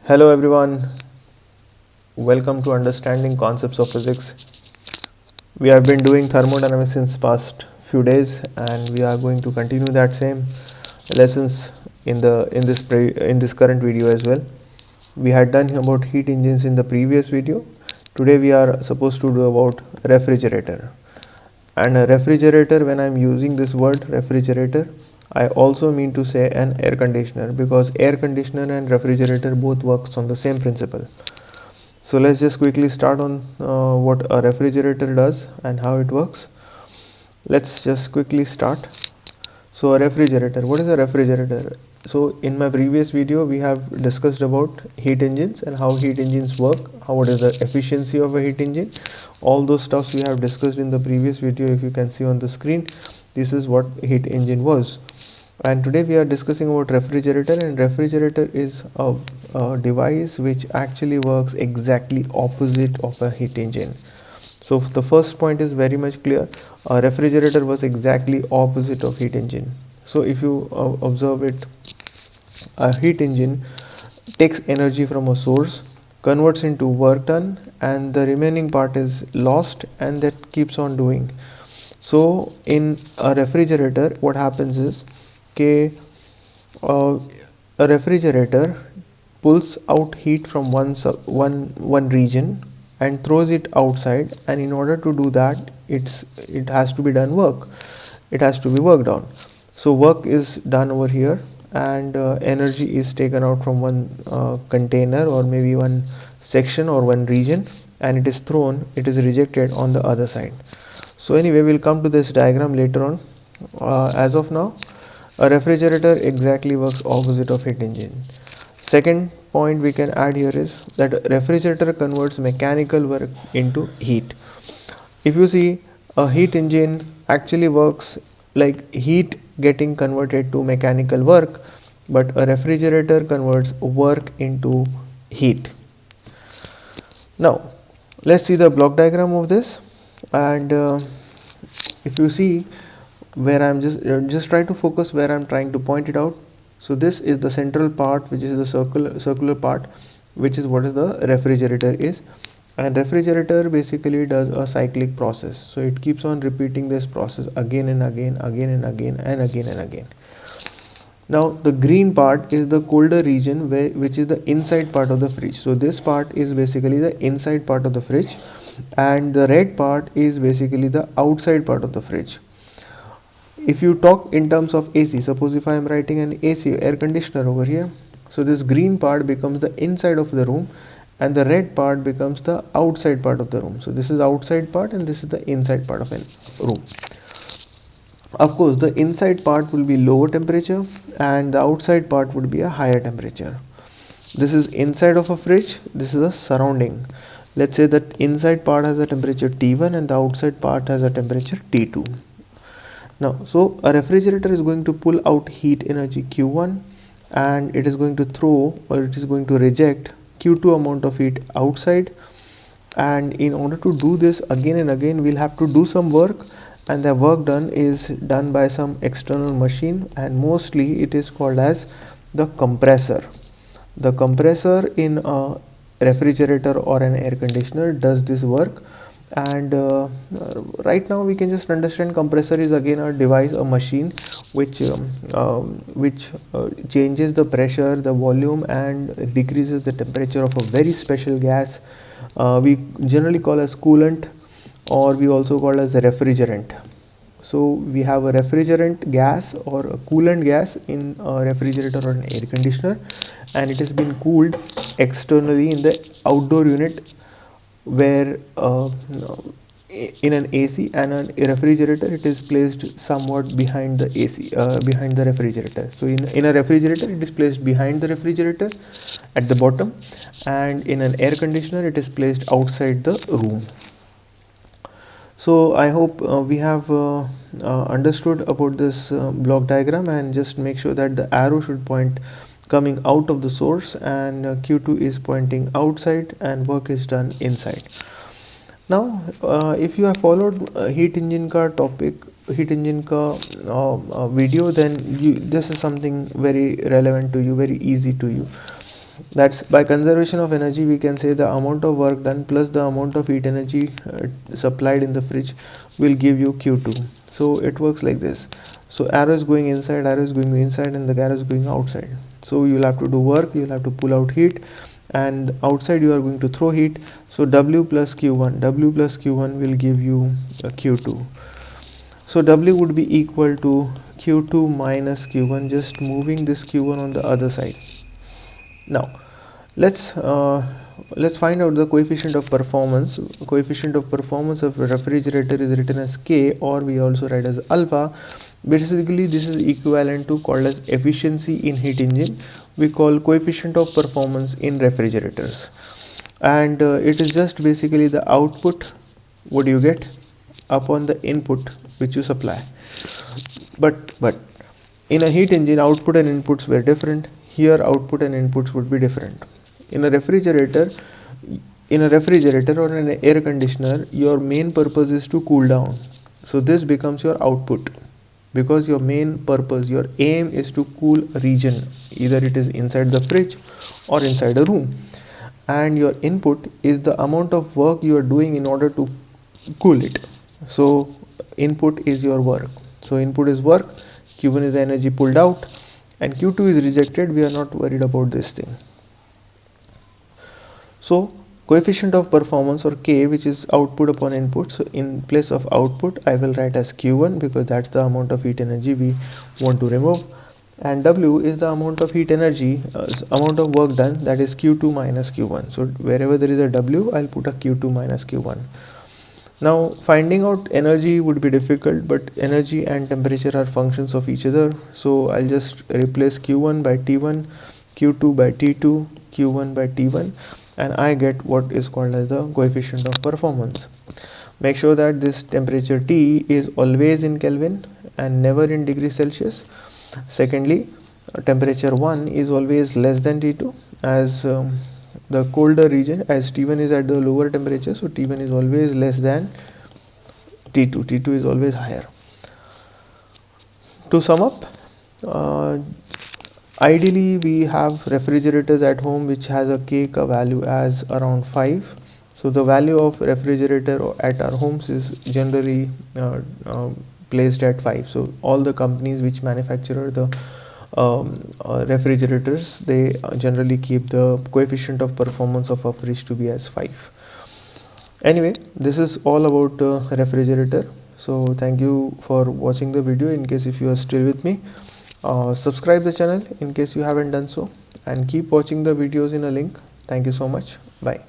Hello everyone, welcome to Understanding Concepts of Physics. We have been doing thermodynamics since past few days and we are going to continue that same lessons in this current video as well. We had done about heat engines in the previous video. Today we are supposed to do about refrigerator. And a refrigerator, when I'm using this word refrigerator, I also mean to say an air conditioner, because air conditioner and refrigerator both works on the same principle. So let's just quickly start on what a refrigerator does and how it works. Let's just quickly start. So a refrigerator, what is a refrigerator? So in my previous video we have discussed about heat engines and how heat engines work, what is the efficiency of a heat engine. All those stuffs we have discussed in the previous video. If you can see on the screen, this is what heat engine was. And today we are discussing about refrigerator, and refrigerator is a device which actually works exactly opposite of a heat engine. So the first point is very much clear. A refrigerator was exactly opposite of heat engine. So if you observe it, a heat engine takes energy from a source, converts into work done, and the remaining part is lost, and that keeps on doing. So in a refrigerator, what happens is, okay, a refrigerator pulls out heat from one region and throws it outside, and in order to do that, it has to be done work. It has to be worked on. So work is done over here, and energy is taken out from one container or maybe one section or one region, and it is thrown, it is rejected on the other side. So anyway, we'll come to this diagram later on. As of now, a refrigerator exactly works opposite of heat engine. Second point we can add here is that refrigerator converts mechanical work into heat. If you see, a heat engine actually works like heat getting converted to mechanical work, but a refrigerator converts work into heat. Now let's see the block diagram of this, and if you see where I'm just try to focus where I'm trying to point it out. So this is the central part, which is the circular part, which is what is the refrigerator is. And refrigerator basically does a cyclic process, so it keeps on repeating this process again and again, again and again, and again and again. Now the green part is the colder region, which is the inside part of the fridge. So this part is basically the inside part of the fridge, and the red part is basically the outside part of the fridge. If you talk in terms of AC, suppose if I am writing an AC, air conditioner over here, so this green part becomes the inside of the room, and the red part becomes the outside part of the room. So this is outside part and this is the inside part of a room. Of course, the inside part will be lower temperature and the outside part would be a higher temperature. This is inside of a fridge, this is a surrounding. Let's say that inside part has a temperature T1 and the outside part has a temperature T2. Now, so a refrigerator is going to pull out heat energy Q1, and it is going to throw, or it is going to reject Q2 amount of heat outside. And in order to do this again and again, we'll have to do some work, and the work done is done by some external machine, and mostly it is called as the compressor. The compressor in a refrigerator or an air conditioner does this work. And right now we can just understand compressor is again a device, a machine which changes the pressure, the volume, and decreases the temperature of a very special gas we generally call as coolant, or we also call as a refrigerant. So we have a refrigerant gas or a coolant gas in a refrigerator or an air conditioner, and it has been cooled externally in the outdoor unit, where in an AC and a refrigerator it is placed somewhat behind the AC, behind the refrigerator. So in a refrigerator it is placed behind the refrigerator at the bottom, and in an air conditioner it is placed outside the room. So I hope we have understood about this block diagram, and just make sure that the arrow should point coming out of the source, and Q2 is pointing outside and work is done inside. Now if you have followed heat engine ka topic, heat engine ka video, then this is something very relevant to you, very easy to you. That's by conservation of energy, we can say the amount of work done plus the amount of heat energy supplied in the fridge will give you Q2. So it works like this. So arrow is going inside, arrow is going inside, and the arrow is going outside. So you'll have to do work, you'll have to pull out heat, and outside you are going to throw heat. So W plus Q1 will give you Q2. So W would be equal to Q2 minus Q1, just moving this Q1 on the other side. Now let's find out the coefficient of performance. Coefficient of performance of a refrigerator is written as K, or we also write as alpha. Basically this is equivalent to called as efficiency in heat engine. We call coefficient of performance in refrigerators, and it is just basically the output what you get upon the input which you supply. But in a heat engine, output and inputs were different. Here output and inputs would be different. In a refrigerator or in an air conditioner, your main purpose is to cool down. So this becomes your output, because your main purpose, your aim is to cool a region, either it is inside the fridge or inside a room. And your input is the amount of work you are doing in order to cool it. So input is your work. So input is work, Q1 is the energy pulled out, and Q2 is rejected. We are not worried about this thing. So coefficient of performance, or K, which is output upon input. So in place of output I will write as Q1, because that's the amount of heat energy we want to remove, and W is the amount of heat energy, amount of work done, that is Q2 minus Q1. So wherever there is a W, I'll put a Q2 minus Q1. Now finding out energy would be difficult, but energy and temperature are functions of each other. So I'll just replace Q1 by T1, Q2 by T2, Q1 by T1, and I get what is called as the coefficient of performance. Make sure that this temperature T is always in Kelvin and never in degrees Celsius. Secondly, temperature 1 is always less than T2, as the colder region, as T1 is at the lower temperature, so T1 is always less than T2. T2 is always higher. To sum up, ideally we have refrigerators at home which has a K value as around 5. So the value of refrigerator at our homes is generally placed at 5. So all the companies which manufacture the refrigerators, they generally keep the coefficient of performance of a fridge to be as 5. Anyway, this is all about refrigerator. So thank you for watching the video. In case if you are still with me, subscribe the channel in case you haven't done so, and keep watching the videos in a link. Thank you so much. Bye.